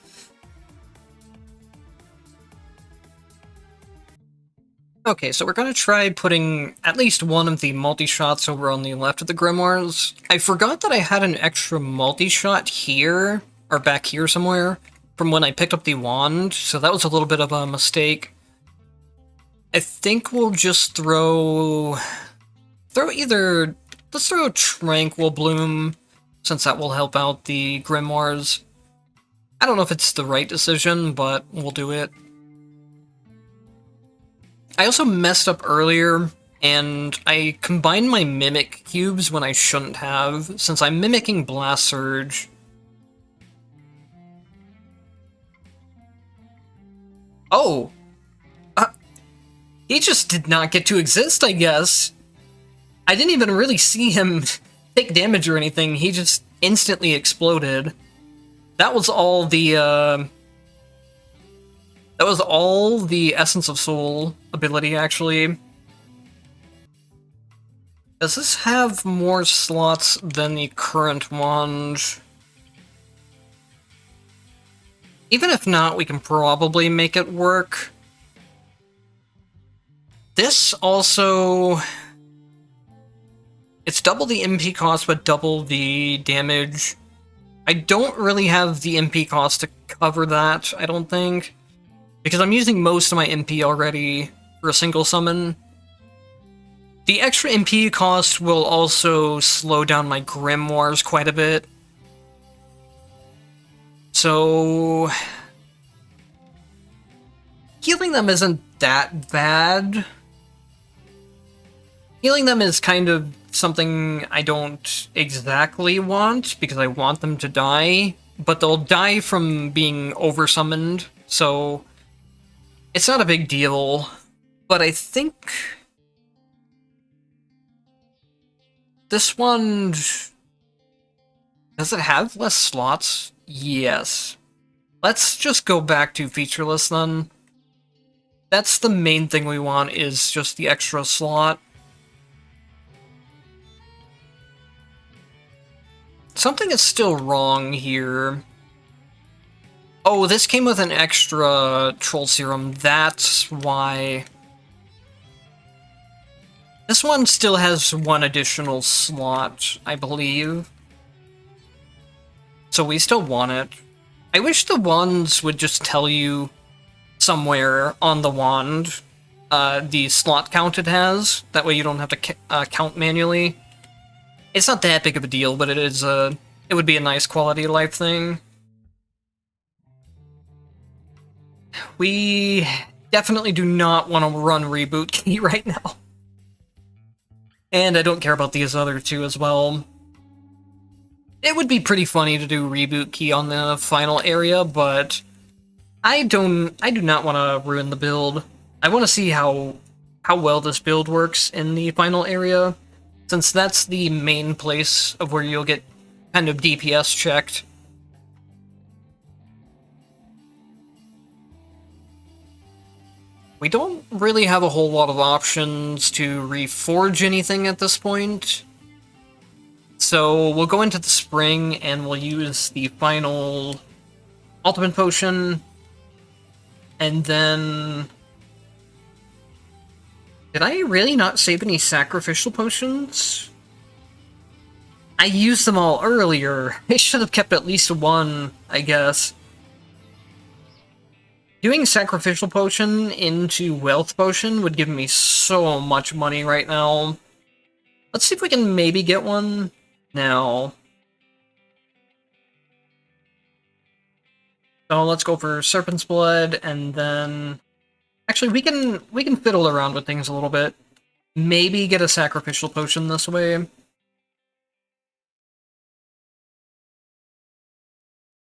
Okay, so we're gonna try putting at least one of the multi-shots over on the left of the grimoires. I forgot that I had an extra multi-shot here, or back here somewhere, from when I picked up the wand, so that was a little bit of a mistake. I think we'll just throw either... let's throw Tranquil Bloom, since that will help out the grimoires. I don't know if it's the right decision, but we'll do it. I also messed up earlier, and I combined my Mimic cubes when I shouldn't have, since I'm mimicking Blast Surge. Oh! He just did not get to exist, I guess. I didn't even really see him take damage or anything. He just instantly exploded. That was all the Essence of Soul ability, actually. Does this have more slots than the current wand? Even if not, we can probably make it work. This also... It's double the MP cost, but double the damage. I don't really have the MP cost to cover that, I don't think. Because I'm using most of my MP already for a single summon. The extra MP cost will also slow down my Grimoires quite a bit. So... healing them isn't that bad. Healing them is kind of something I don't exactly want, because I want them to die, but they'll die from being oversummoned, so it's not a big deal. But I think this one... does it have less slots? Yes. Let's just go back to featureless then. That's the main thing we want, is just the extra slot. Something is still wrong here. Oh, this came with an extra Troll Serum, that's why. This one still has one additional slot, I believe. So we still want it. I wish the wands would just tell you somewhere on the wand the slot count it has. That way you don't have to count manually. It's not that big of a deal, but it is it would be a nice quality of life thing. We definitely do not want to run Reboot Key right now. And I don't care about these other two as well. It would be pretty funny to do Reboot Key on the final area, but I do not want to ruin the build. I want to see how well this build works in the final area, since that's the main place of where you'll get kind of DPS checked. We don't really have a whole lot of options to reforge anything at this point. So we'll go into the spring and we'll use the final ultimate potion. And then... did I really not save any sacrificial potions? I used them all earlier. I should have kept at least one, I guess. Doing sacrificial potion into wealth potion would give me so much money right now. Let's see if we can maybe get one now. So let's go for Serpent's Blood, and then... actually, we can fiddle around with things a little bit. Maybe get a sacrificial potion this way.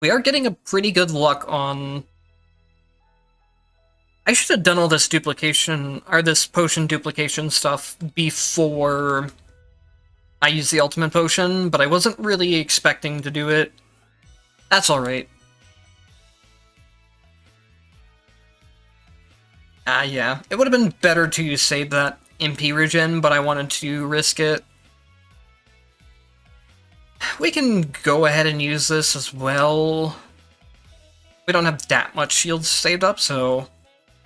We are getting a pretty good luck on... I should have done all this duplication, or this potion duplication stuff before I used the ultimate potion, but I wasn't really expecting to do it. That's alright. Yeah. It would have been better to save that MP regen, but I wanted to risk it. We can go ahead and use this as well. We don't have that much shields saved up, so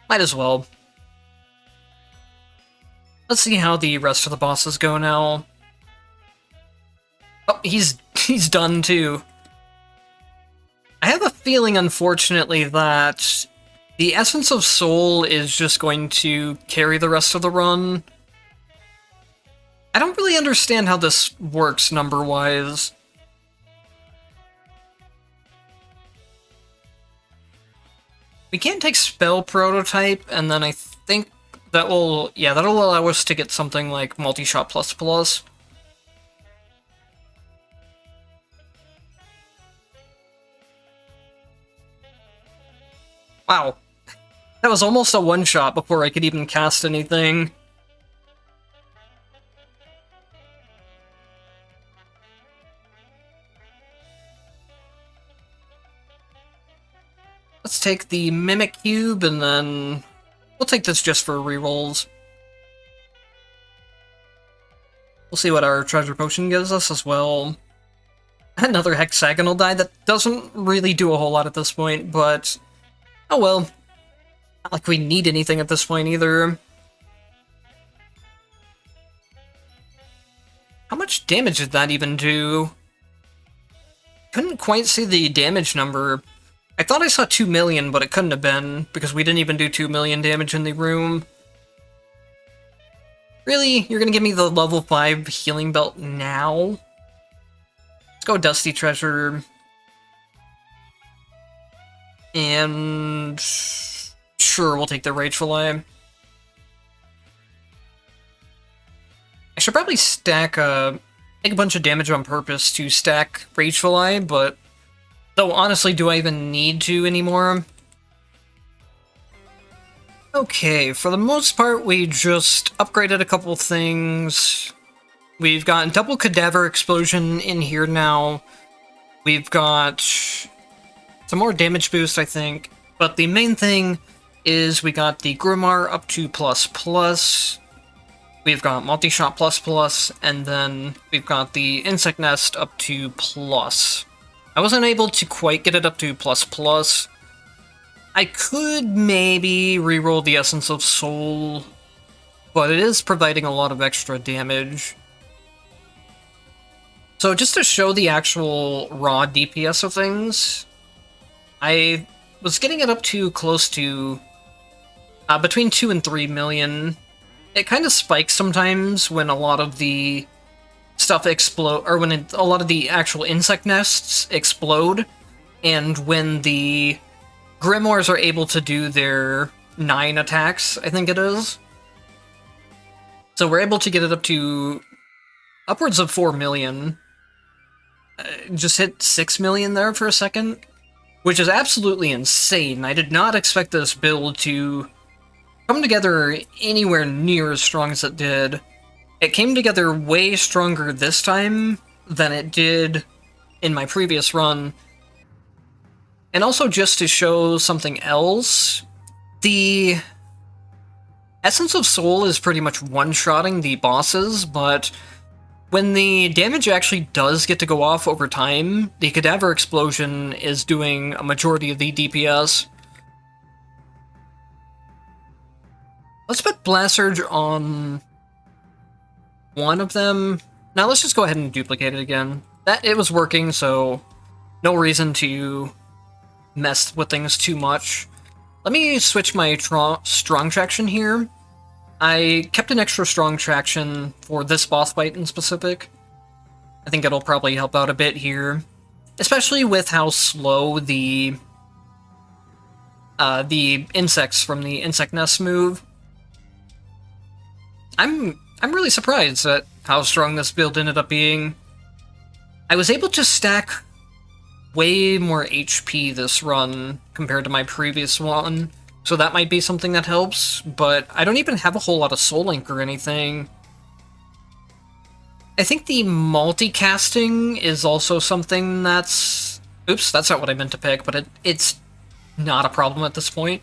might as well. Let's see how the rest of the bosses go now. Oh, he's done too. I have a feeling, unfortunately, that the Essence of Soul is just going to carry the rest of the run. I don't really understand how this works number-wise. We can take Spell Prototype, and then I think that will... yeah, that'll allow us to get something like Multi-Shot Plus Plus. Wow. That was almost a one-shot before I could even cast anything. Let's take the Mimic Cube, and then we'll take this just for rerolls. We'll see what our Treasure Potion gives us as well. Another hexagonal die that doesn't really do a whole lot at this point, but oh well. Not like we need anything at this point either. How much damage did that even do? Couldn't quite see the damage number. I thought I saw 2 million, but it couldn't have been, because we didn't even do 2 million damage in the room. Really? You're gonna give me the level 5 healing belt now? Let's go Dusty Treasure. And sure, we'll take the Rageful Eye. I should probably stack make a bunch of damage on purpose to stack Rageful Eye, but though honestly, do I even need to anymore? Okay, for the most part, we just upgraded a couple things. We've got double Cadaver Explosion in here now. We've got some more damage boost, I think. But the main thing is we got the Grimoire up to ++. We've got Multi-Shot ++, and then we've got the Insect Nest up to +. I wasn't able to quite get it up to ++. I could maybe reroll the Essence of Soul, but it is providing a lot of extra damage. So just to show the actual raw DPS of things, I was getting it up to close to between 2 and 3 million. It kind of spikes sometimes when a lot of the stuff explode, or when a lot of the actual insect nests explode, and when the Grimoires are able to do their 9 attacks, I think it is. So we're able to get it up to upwards of 4 million. Just hit 6 million there for a second, which is absolutely insane. I did not expect this build to come together anywhere near as strong as it did. It came together way stronger this time than it did in my previous run. And also, just to show something else, the Essence of Soul is pretty much one-shotting the bosses, but when the damage actually does get to go off over time, the Cadaver Explosion is doing a majority of the DPS. Let's put Blast Surge on one of them. Now let's just go ahead and duplicate it again. It was working, so no reason to mess with things too much. Let me switch my strong traction here. I kept an extra strong traction for this boss fight in specific. I think it'll probably help out a bit here, especially with how slow the insects from the insect nest move. I'm really surprised at how strong this build ended up being. I was able to stack way more HP this run compared to my previous one, so that might be something that helps, but I don't even have a whole lot of Soul Link or anything. I think the multicasting is also something that's... Oops, that's not what I meant to pick, but it's not a problem at this point.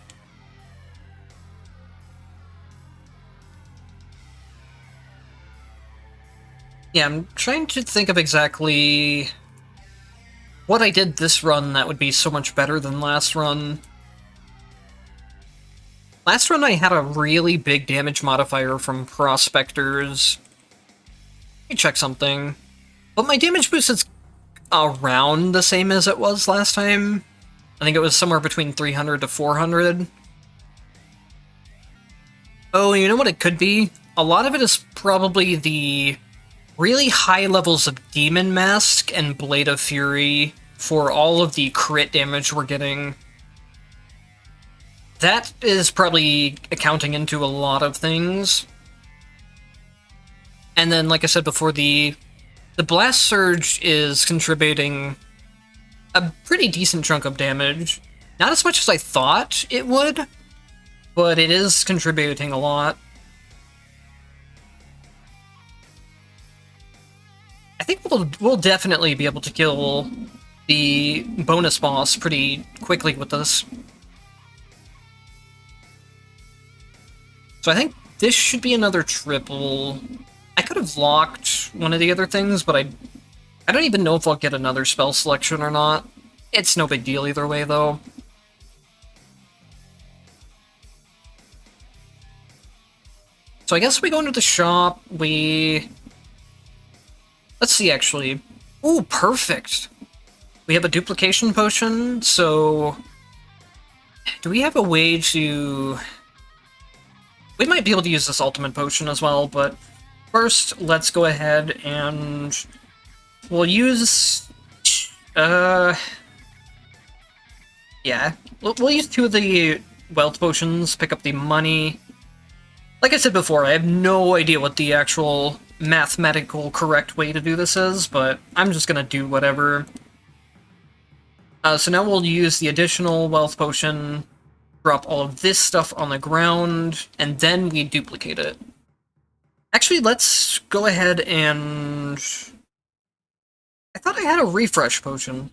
Yeah, I'm trying to think of exactly what I did this run that would be so much better than last run. Last run I had a really big damage modifier from Prospectors. Let me check something. But my damage boost is around the same as it was last time. I think it was somewhere between 300 to 400. Oh, you know what it could be? A lot of it is probably the really high levels of Demon Mask and Blade of Fury for all of the crit damage we're getting. That is probably accounting into a lot of things. And then, like I said before, the Blast Surge is contributing a pretty decent chunk of damage. Not as much as I thought it would, but it is contributing a lot. I think we'll definitely be able to kill the bonus boss pretty quickly with this. So I think this should be another triple. I could have locked one of the other things, but I don't even know if I'll get another spell selection or not. It's no big deal either way, though. So I guess we go into the shop, Let's see, actually. Ooh, perfect! We have a duplication potion, so... Do we have a way to... We might be able to use this ultimate potion as well, but first, let's go ahead and... We'll use... Yeah. We'll use 2 of the wealth potions, pick up the money. Like I said before, I have no idea what the actual mathematical correct way to do this is, but I'm just gonna do whatever. So now we'll use the additional wealth potion, drop all of this stuff on the ground, and then we duplicate it. Actually, let's go ahead and... I thought I had a refresh potion.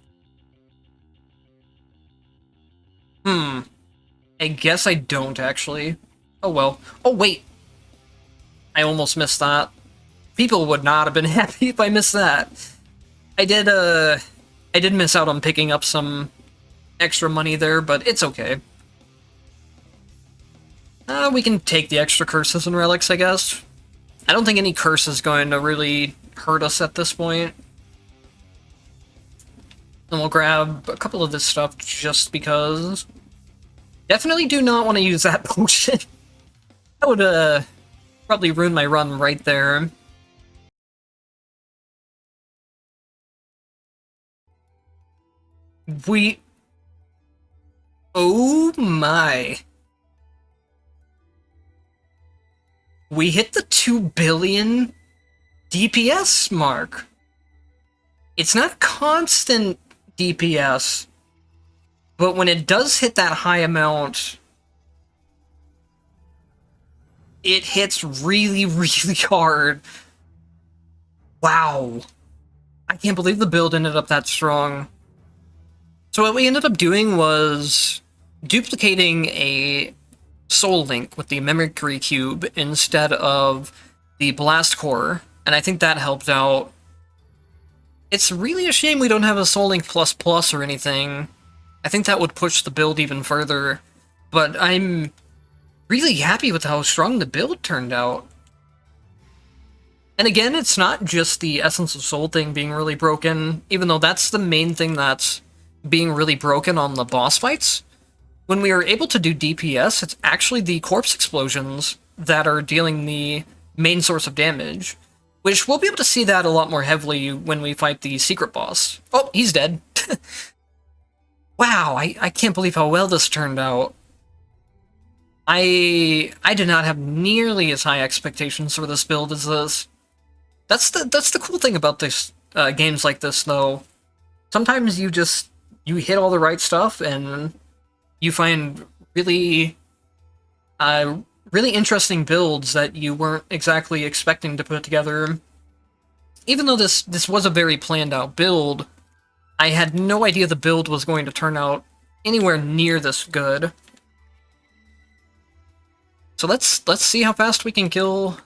I guess I don't, actually. Oh well. Oh, wait! I almost missed that. People would not have been happy if I missed that. I did miss out on picking up some extra money there, but it's okay. We can take the extra curses and relics, I guess. I don't think any curse is going to really hurt us at this point. And we'll grab a couple of this stuff just because. Definitely do not want to use that potion. That would, probably ruin my run right there. Oh my. We hit the 2 billion DPS mark. It's not constant DPS, but when it does hit that high amount, it hits really, really hard. Wow. I can't believe the build ended up that strong. So what we ended up doing was duplicating a soul link with the mimicry cube instead of the blast core, and I think that helped out. It's really a shame we don't have a soul link plus plus or anything. I think that would push the build even further, but I'm really happy with how strong the build turned out. And again, it's not just the Essence of Soul thing being really broken, even though that's the main thing that's being really broken on the boss fights. When we are able to do DPS, it's actually the corpse explosions that are dealing the main source of damage, which we'll be able to see that a lot more heavily when we fight the secret boss. Oh, he's dead. Wow, I can't believe how well this turned out. I did not have nearly as high expectations for this build as this. That's the cool thing about this games like this, though. Sometimes you hit all the right stuff and you find really really interesting builds that you weren't exactly expecting to put together. Even though this was a very planned out build, I had no idea the build was going to turn out anywhere near this good. So let's see how fast we can kill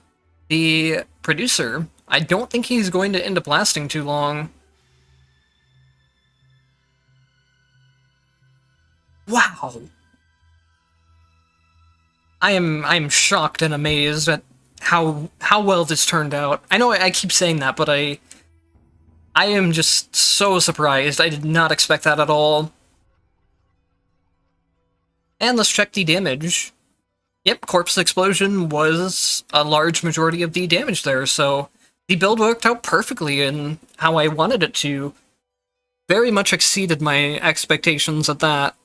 the producer. I don't think he's going to end up lasting too long. Wow. I'm shocked and amazed at how well this turned out. I know I keep saying that, but I am just so surprised. I did not expect that at all. And let's check the damage. Yep, Corpse Explosion was a large majority of the damage there, so the build worked out perfectly in how I wanted it to. Very much exceeded my expectations at that.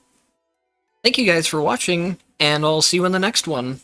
Thank you guys for watching, and I'll see you in the next one.